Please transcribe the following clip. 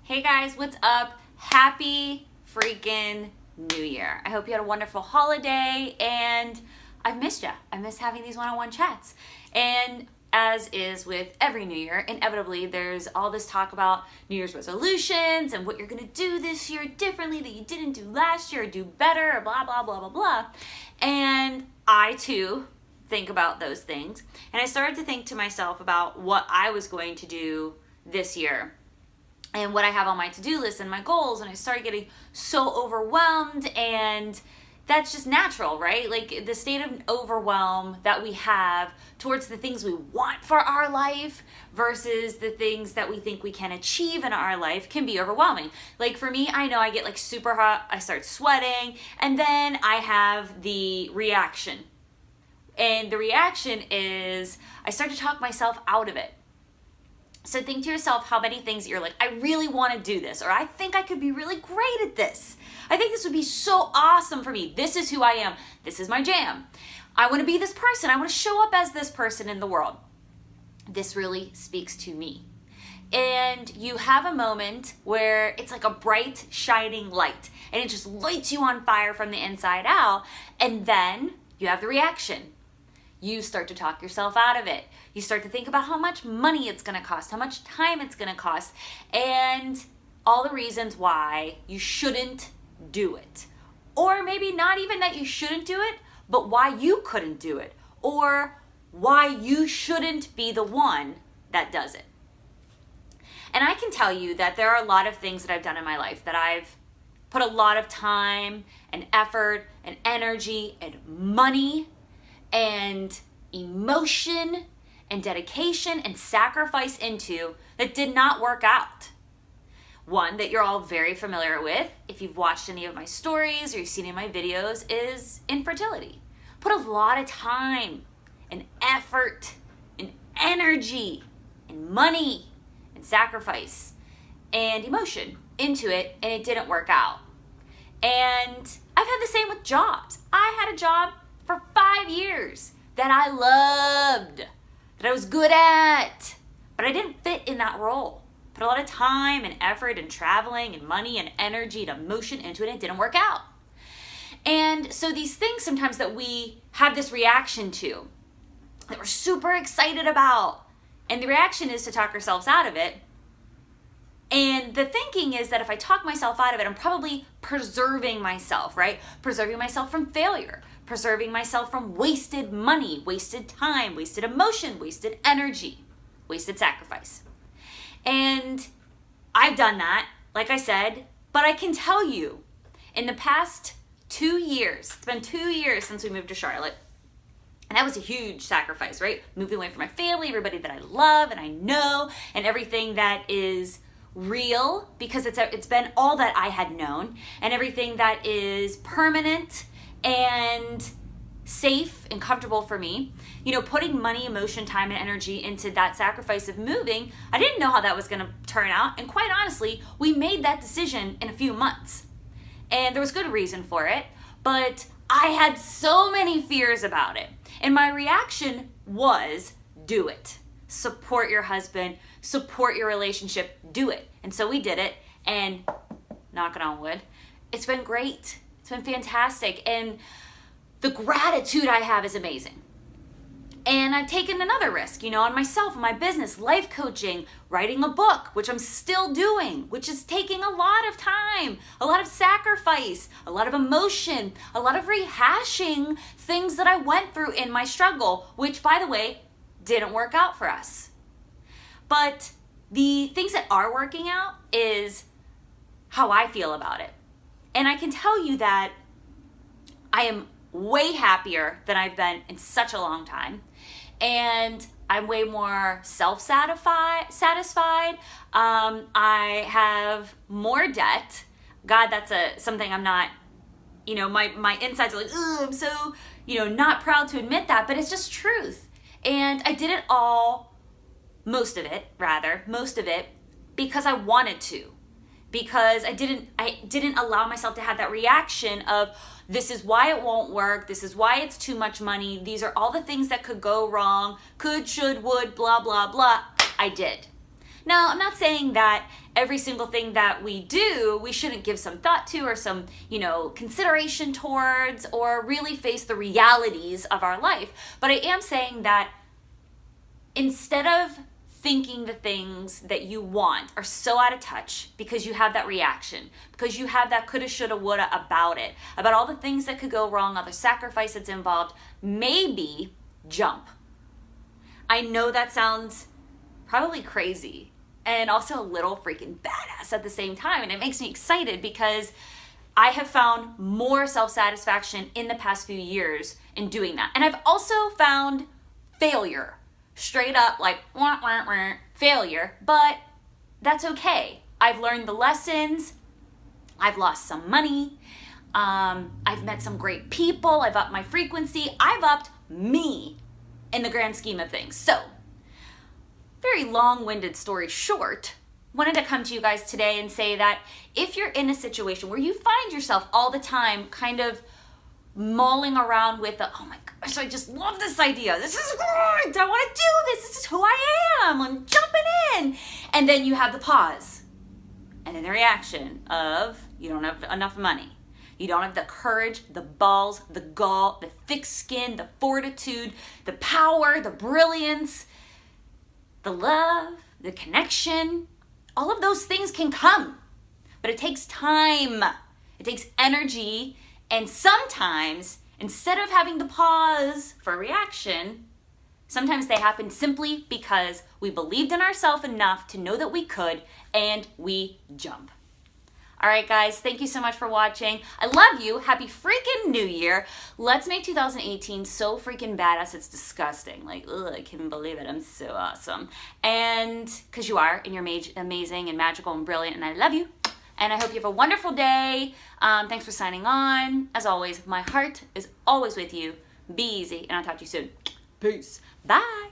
Hey guys, what's up? Happy freaking New Year. I hope you had a wonderful holiday and I've missed you. I miss having these one-on-one chats. And as is with every New Year, inevitably there's all this talk about New Year's resolutions and what you're going to do this year differently that you didn't do last year or do better or blah, blah, blah, blah, blah. And I too think about those things. And I started to think to myself about what I was going to do this year and what I have on my to-do list and my goals, and I started getting so overwhelmed, and that's just natural, right? Like the state of overwhelm that we have towards the things we want for our life versus the things that we think we can achieve in our life can be overwhelming. Like for me, I know I get like super hot, I start sweating, and then I have the reaction. And the reaction is I start to talk myself out of it. So think to yourself how many things that you're like, I really want to do this, or I think I could be really great at this. I think this would be so awesome for me. This is who I am. This is my jam. I want to be this person. I want to show up as this person in the world. This really speaks to me. And you have a moment where it's like a bright, shining light, and it just lights you on fire from the inside out, and then you have the reaction. You start to talk yourself out of it. You start to think about how much money it's going to cost, how much time it's going to cost, and all the reasons why you shouldn't do it. Or maybe not even that you shouldn't do it, but why you couldn't do it, or why you shouldn't be the one that does it. And I can tell you that there are a lot of things that I've done in my life that I've put a lot of time and effort and energy and money and emotion and dedication and sacrifice into that did not work out. One that you're all very familiar with, if you've watched any of my stories or you've seen any of my videos, is infertility. Put a lot of time and effort and energy and money and sacrifice and emotion into it, and it didn't work out. And I've had the same with jobs. I had a job for 5 years that I loved, that I was good at, but I didn't fit in that role. Put a lot of time and effort and traveling and money and energy and emotion into it, and it didn't work out. And so these things sometimes that we have this reaction to, that we're super excited about, and the reaction is to talk ourselves out of it. And the thinking is that if I talk myself out of it, I'm probably preserving myself, right? Preserving myself from failure, preserving myself from wasted money, wasted time, wasted emotion, wasted energy, wasted sacrifice. And I've done that, like I said, but I can tell you, in the past 2 years, it's been 2 years since we moved to Charlotte, and that was a huge sacrifice, right? Moving away from my family, everybody that I love and I know, and everything that is real, because it's been all that I had known, and everything that is permanent and safe and comfortable for me. You know, putting money, emotion, time, and energy into that sacrifice of moving, I didn't know how that was going to turn out, and quite honestly, we made that decision in a few months, and there was good reason for it, but I had so many fears about it, and my reaction was, do it. Support your husband, support your relationship, do it. And so we did it, and knocking on wood, it's been great. It's been fantastic. And the gratitude I have is amazing. And I've taken another risk, on myself, my business, life coaching, writing a book, which I'm still doing, which is taking a lot of time, a lot of sacrifice, a lot of emotion, a lot of rehashing things that I went through in my struggle, which, by the way, didn't work out for us. But the things that are working out is how I feel about it. And I can tell you that I am way happier than I've been in such a long time. And I'm way more satisfied. I have more debt. God, that's something I'm not, my insides are like, I'm so, not proud to admit that, but it's just truth. And I did it all, most of it, because I wanted to. Because I didn't allow myself to have that reaction of, this is why it won't work, this is why it's too much money, these are all the things that could go wrong, could, should, would, blah, blah, blah. I did. Now, I'm not saying that every single thing that we do, we shouldn't give some thought to or some, consideration towards or really face the realities of our life. But I am saying that instead of thinking the things that you want are so out of touch because you have that reaction, because you have that coulda, shoulda, woulda about it, about all the things that could go wrong, all the sacrifice that's involved, maybe jump. I know that sounds probably crazy and also a little freaking badass at the same time. And it makes me excited because I have found more self-satisfaction in the past few years in doing that. And I've also found failure, straight up like wah, wah, wah, failure, but that's okay. I've learned the lessons. I've lost some money. I've met some great people. I've upped my frequency. I've upped me in the grand scheme of things. So, very long-winded story short, wanted to come to you guys today and say that if you're in a situation where you find yourself all the time kind of mulling around with oh my gosh, I just love this idea. This is great. I want to do this. This is who I am. I'm jumping in. And then you have the pause. And then the reaction of you don't have enough money. You don't have the courage, the balls, the gall, the thick skin, the fortitude, the power, the brilliance, the love, the connection. All of those things can come, but it takes time. It takes energy. And sometimes, instead of having to pause for a reaction, sometimes they happen simply because we believed in ourselves enough to know that we could, and we jump. All right, guys, thank you so much for watching. I love you. Happy freaking New Year. Let's make 2018 so freaking badass, it's disgusting. Like, ugh, I can't believe it. I'm so awesome. And because you are, and you're amazing and magical and brilliant, and I love you. And I hope you have a wonderful day. Thanks for signing on. As always, my heart is always with you. Be easy, and I'll talk to you soon. Peace. Bye.